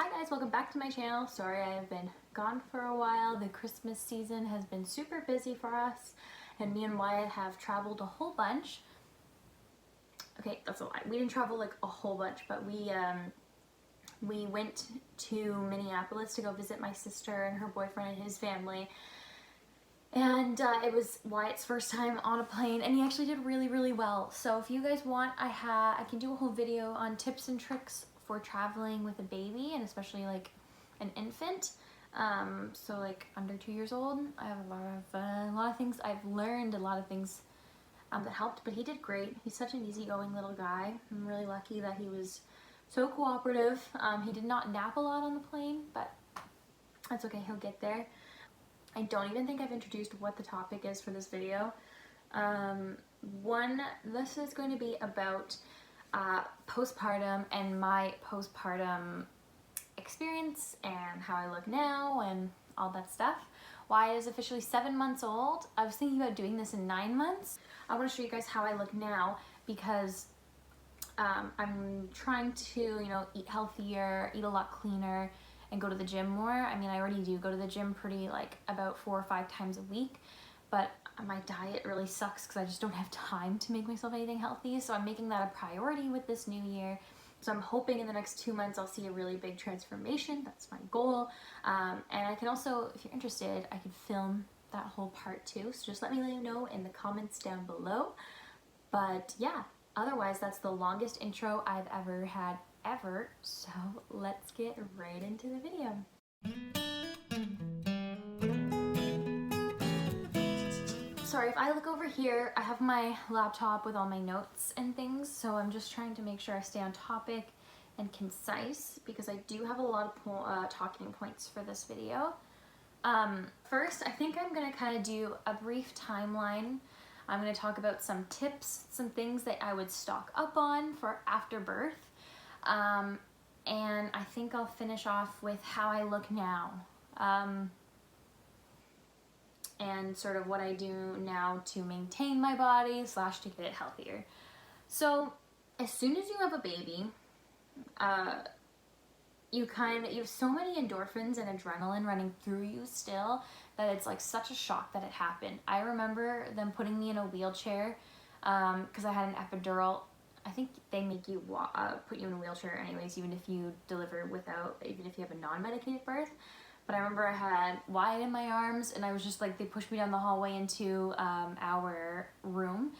Hi guys, welcome back to my channel. Sorry I have been gone for a while. The Christmas season has been super busy for us and me and Wyatt have traveled a whole bunch. Okay, that's a lie. We didn't travel like a whole bunch, but we went to Minneapolis to go visit my sister and her boyfriend and his family. And it was Wyatt's first time on a plane and he actually did really well. So if you guys want, I can do a whole video on tips and tricks for traveling with a baby and especially like an infant. So like under 2 years old. I have a lot of things I've learned, a lot of things that helped, but he did great. He's such an easygoing little guy. I'm really lucky that he was so cooperative. He did not nap a lot on the plane, but that's okay, he'll get there. I don't even think I've introduced what the topic is for this video. This is going to be about postpartum and my postpartum experience and how I look now and all that stuff. Wyatt is officially 7 months old. I was thinking about doing this in 9 months. I want to show you guys how I look now because I'm trying to, eat healthier, eat a lot cleaner, and go to the gym more. I mean, I already do go to the gym pretty like about 4 or 5 times a week, but my diet really sucks because I just don't have time to make myself anything healthy. So I'm making that a priority with this new year. So I'm hoping in the next 2 months I'll see a really big transformation. That's my goal. And I can also, if you're interested, I can film that whole part too. So just let me know in the comments down below. But yeah, otherwise that's the longest intro I've ever had ever. So let's get right into the video. Sorry, if I look over here, I have my laptop with all my notes and things, so I'm just trying to make sure I stay on topic and concise because I do have a lot of talking points for this video. First, I think I'm going to kind of do a brief timeline. I'm going to talk about some tips, some things that I would stock up on for after birth. And I think I'll finish off with how I look now. And sort of what I do now to maintain my body / to get it healthier. So as soon as you have a baby, you have so many endorphins and adrenaline running through you still that it's like such a shock that it happened. I remember them putting me in a wheelchair because I had an epidural. I think they make you put you in a wheelchair anyways, even if you even if you have a non-medicated birth. But I remember I had Wyatt in my arms and I was just like, they pushed me down the hallway into our room.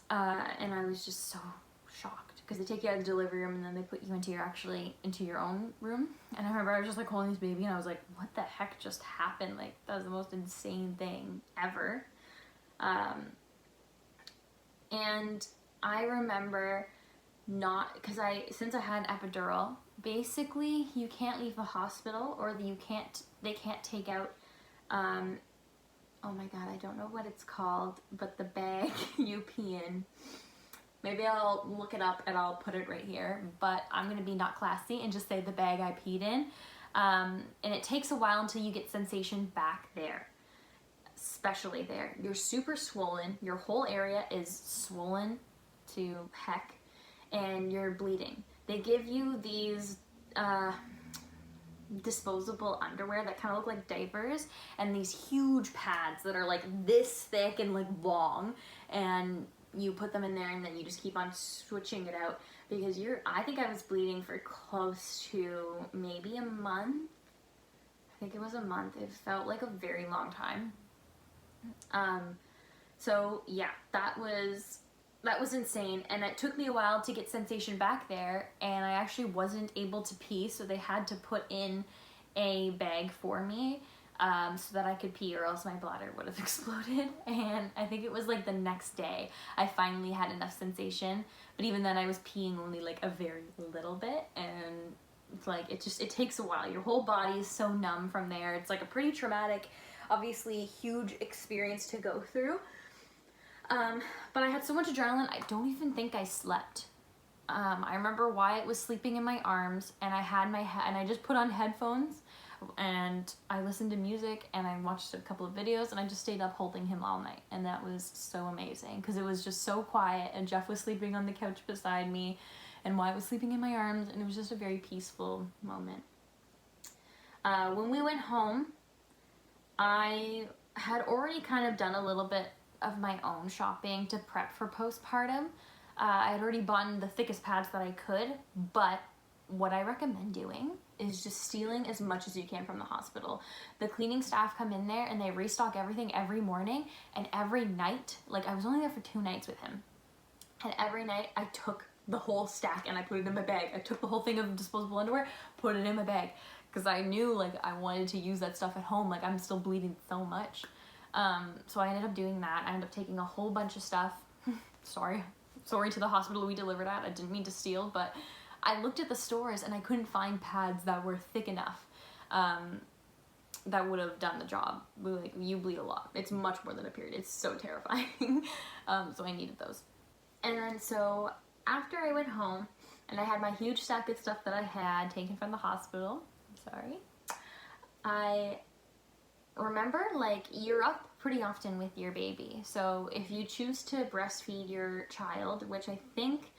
And I was just so shocked because they take you out of the delivery room and then they put you into your own room. And I remember I was just like holding this baby and I was like, what the heck just happened? Like that was the most insane thing ever. And I remember since I had an epidural, basically you can't leave the hospital or they can't take out, oh my god, I don't know what it's called, but the bag you pee in. Maybe I'll look it up and I'll put it right here, but I'm gonna be not classy and just say the bag I peed in. And it takes a while until you get sensation back there, especially there. You're super swollen, your whole area is swollen to heck, and you're bleeding. They give you these disposable underwear that kind of look like diapers and these huge pads that are like this thick and like long, and you put them in there and then you just keep on switching it out because I think I was bleeding for close to maybe a month. I think it was a month. It felt like a very long time. So yeah, that was insane, and it took me a while to get sensation back there, and I actually wasn't able to pee, so they had to put in a bag for me so that I could pee, or else my bladder would have exploded. And I think it was like the next day I finally had enough sensation, but even then I was peeing only like a very little bit, and it's like it takes a while. Your whole body is so numb from there. It's like a pretty traumatic, obviously huge experience to go through. But I had so much adrenaline, I don't even think I slept. I remember Wyatt was sleeping in my arms and I just put on headphones and I listened to music and I watched a couple of videos and I just stayed up holding him all night. And that was so amazing because it was just so quiet and Jeff was sleeping on the couch beside me and why it was sleeping in my arms, and it was just a very peaceful moment. When we went home, I had already kind of done a little bit of my own shopping to prep for postpartum. I had already bought the thickest pads that I could, but what I recommend doing is just stealing as much as you can from the hospital. The cleaning staff come in there and they restock everything every morning, and every night, like I was only there for 2 nights with him, and every night I took the whole stack and I put it in my bag. I took the whole thing of disposable underwear, put it in my bag, because I knew like I wanted to use that stuff at home. Like I'm still bleeding so much. So I ended up doing that. I ended up taking a whole bunch of stuff. Sorry to the hospital we delivered at. I didn't mean to steal, but I looked at the stores and I couldn't find pads that were thick enough that would have done the job. Like, you bleed a lot. It's much more than a period. It's so terrifying. So I needed those. And then so after I went home and I had my huge stack of stuff that I had taken from the hospital, I remember, like, you're up pretty often with your baby. So if you choose to breastfeed your child, which I think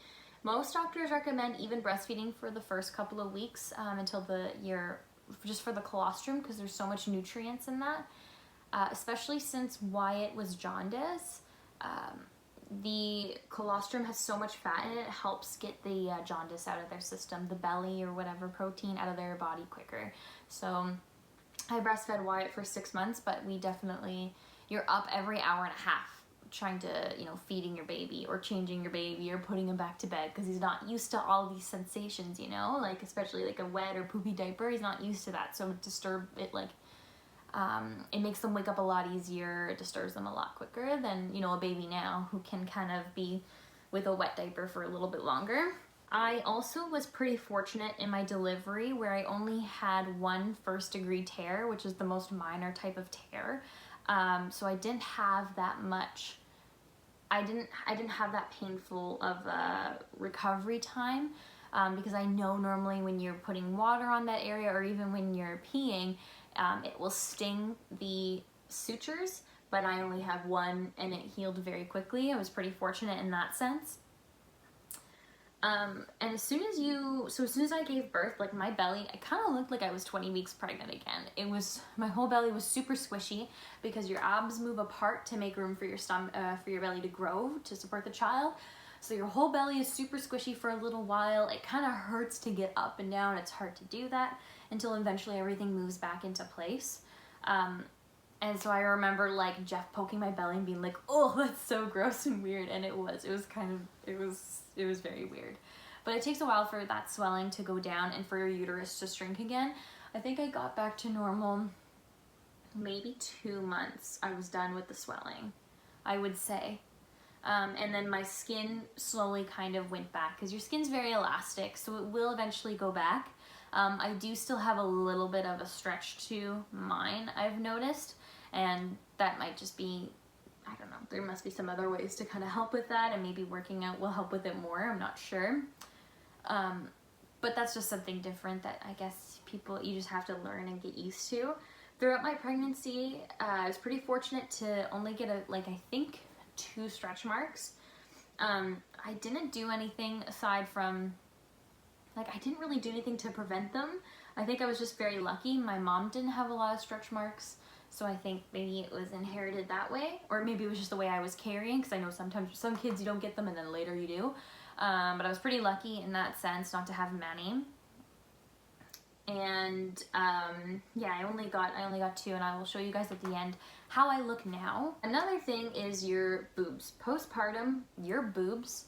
most doctors recommend even breastfeeding for the first couple of weeks until you're just for the colostrum, because there's so much nutrients in that, especially since Wyatt was jaundice. The colostrum has so much fat in it, it helps get the jaundice out of their system, the belly or whatever protein out of their body quicker. So I breastfed Wyatt for 6 months, but you're up every hour and a half trying to, feeding your baby or changing your baby or putting him back to bed, because he's not used to all these sensations, like especially like a wet or poopy diaper. He's not used to that, so it makes them wake up a lot easier. It disturbs them a lot quicker than, a baby now who can kind of be with a wet diaper for a little bit longer. I also was pretty fortunate in my delivery where I only had 1 first-degree tear, which is the most minor type of tear. So I didn't have that much. I didn't have that painful of a recovery time, because I know normally when you're putting water on that area or even when you're peeing, it will sting the sutures, but I only have 1 and it healed very quickly. I was pretty fortunate in that sense. And as soon as I gave birth, like my belly, I kind of looked like I was 20 weeks pregnant again. My whole belly was super squishy because your abs move apart to make room for your stomach, for your belly to grow, to support the child. So your whole belly is super squishy for a little while. It kind of hurts to get up and down. It's hard to do that until eventually everything moves back into place. And so I remember like Jeff poking my belly and being like, oh, that's so gross and weird. And it was very weird. But it takes a while for that swelling to go down and for your uterus to shrink again. I think I got back to normal maybe 2 months. I was done with the swelling, I would say. And then my skin slowly kind of went back, because your skin's very elastic, so it will eventually go back. I do still have a little bit of a stretch to mine, I've noticed, and that might just be, I don't know, there must be some other ways to kind of help with that, and maybe working out will help with it more, I'm not sure. But that's just something different that I guess you just have to learn and get used to. Throughout my pregnancy, I was pretty fortunate to only get I think 2 stretch marks. I didn't do anything aside from, I didn't really do anything to prevent them. I think I was just very lucky. My mom didn't have a lot of stretch marks, so I think maybe it was inherited that way, or maybe it was just the way I was carrying, because I know sometimes some kids you don't get them and then later you do. But I was pretty lucky in that sense not to have many. And yeah, I only got 2, and I will show you guys at the end how I look now. Another thing is your boobs. Postpartum, your boobs,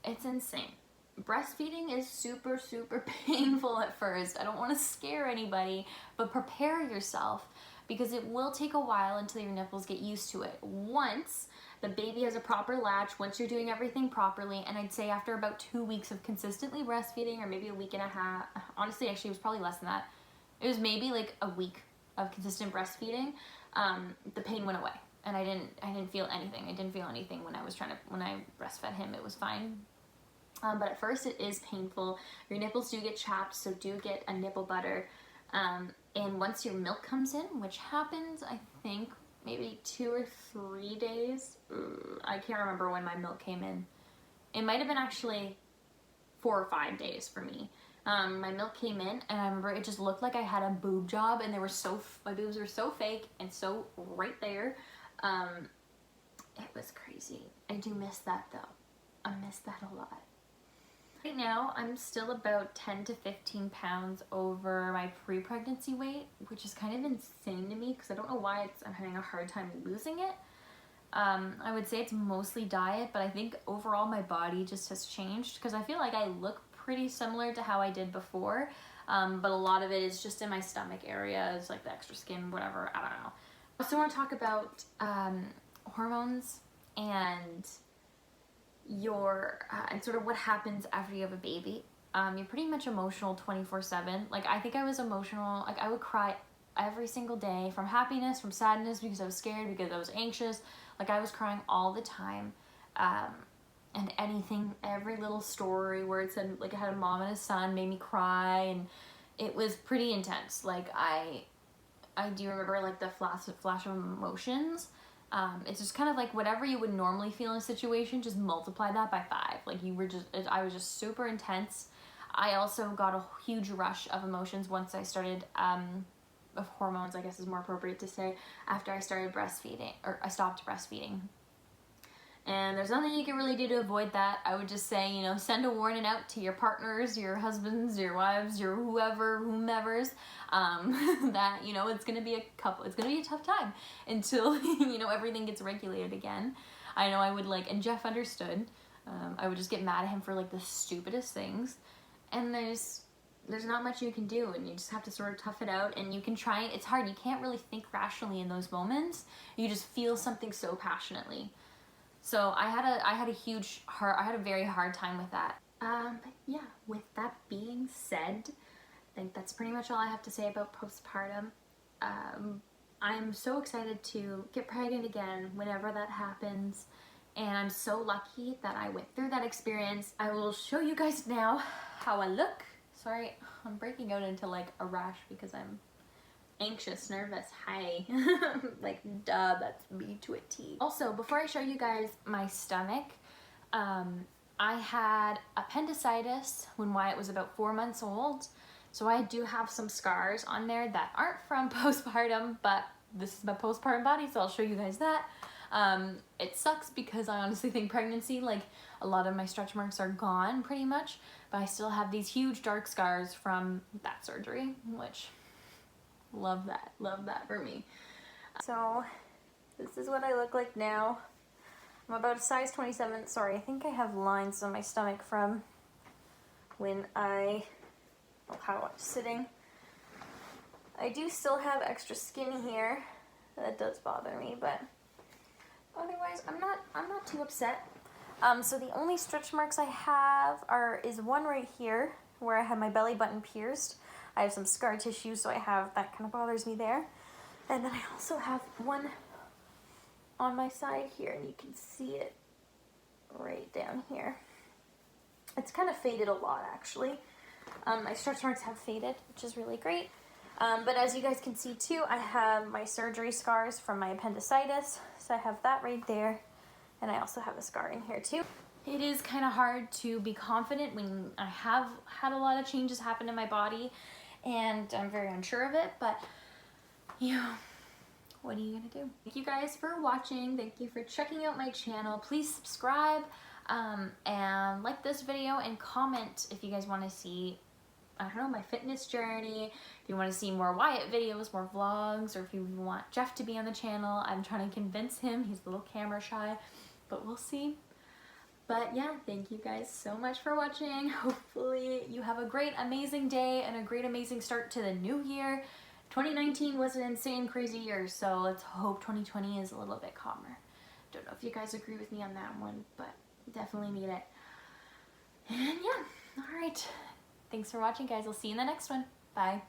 it's insane. Breastfeeding is super, super painful at first. I don't want to scare anybody, but prepare yourself, because it will take a while until your nipples get used to it. Once the baby has a proper latch, once you're doing everything properly, and I'd say after about 2 weeks of consistently breastfeeding, or maybe a week and a half, honestly, actually it was probably less than that. It was maybe like a week of consistent breastfeeding, the pain went away, and I didn't feel anything. I didn't feel anything when I breastfed him. It was fine. But at first it is painful. Your nipples do get chapped, so do get a nipple butter. And once your milk comes in, which happens, I think, maybe 2 or 3 days. I can't remember when my milk came in. it might have been actually 4 or 5 days for me. My milk came in and I remember it just looked like I had a boob job, and they were my boobs were so fake and so right there. It was crazy. I do miss that though. I miss that a lot. Right now, I'm still about 10 to 15 pounds over my pre-pregnancy weight, which is kind of insane to me because I don't know why I'm having a hard time losing it. I would say it's mostly diet, but I think overall my body just has changed because I feel like I look pretty similar to how I did before, but a lot of it is just in my stomach area. It's like the extra skin, whatever, I don't know. I also want to talk about hormones and and sort of what happens after you have a baby. You're pretty much emotional 24/7. Like, I think I was emotional, like I would cry every single day, from happiness, from sadness, because I was scared, because I was anxious. Like, I was crying all the time. And anything, every little story where it said like I had a mom and a son made me cry, and it was pretty intense. Like, I do remember like the flash of emotions. It's just kind of like whatever you would normally feel in a situation, just multiply that by 5. Like, I was just super intense. I also got a huge rush of emotions once I started, of hormones, I guess is more appropriate to say, after I started breastfeeding, or I stopped breastfeeding. And there's nothing you can really do to avoid that. I would just say, you know, send a warning out to your partners, your husbands, your wives, your whomevers, that, you know, it's gonna be a tough time until, you know, everything gets regulated again. I know I would and Jeff understood. I would just get mad at him for like the stupidest things. And there's not much you can do, and you just have to sort of tough it out, and you can try. It's hard. You can't really think rationally in those moments. You just feel something so passionately. So I had a very hard time with that. But yeah, with that being said, I think that's pretty much all I have to say about postpartum. I'm so excited to get pregnant again whenever that happens, and I'm so lucky that I went through that experience. I will show you guys now how I look. Sorry, I'm breaking out into like a rash because I'm anxious, nervous, hi. Like, duh, that's me to a T. Also, before I show you guys my stomach, I had appendicitis when Wyatt was about 4 months old. So I do have some scars on there that aren't from postpartum, but this is my postpartum body, so I'll show you guys that. It sucks because I honestly think pregnancy, like, a lot of my stretch marks are gone pretty much, but I still have these huge dark scars from that surgery, which, love that for me. So this is what I look like now. I'm about a size 27. Sorry, I think I have lines on my stomach from when how I was sitting. I do still have extra skin here. That does bother me, but otherwise I'm not too upset. So the only stretch marks I have is one right here where I had my belly button pierced. I have some scar tissue, so that kind of bothers me there. And then I also have one on my side here, and you can see it right down here. It's kind of faded a lot, actually. My stretch marks have faded, which is really great. But as you guys can see too, I have my surgery scars from my appendicitis. So I have that right there. And I also have a scar in here too. It is kind of hard to be confident when I have had a lot of changes happen in my body, and I'm very unsure of it, but yeah, what are you gonna do? Thank you guys for watching. Thank you for checking out my channel. Please subscribe and like this video, and comment if you guys want to see, I don't know, my fitness journey, if you want to see more Wyatt videos, more vlogs, or if you want Jeff to be on the channel. I'm trying to convince him. He's a little camera shy, but we'll see. But yeah, thank you guys so much for watching. Hopefully you have a great, amazing day and a great, amazing start to the new year. 2019 was an insane, crazy year, so let's hope 2020 is a little bit calmer. Don't know if you guys agree with me on that one, but definitely need it. And yeah, all right. Thanks for watching, guys. I'll see you in the next one. Bye.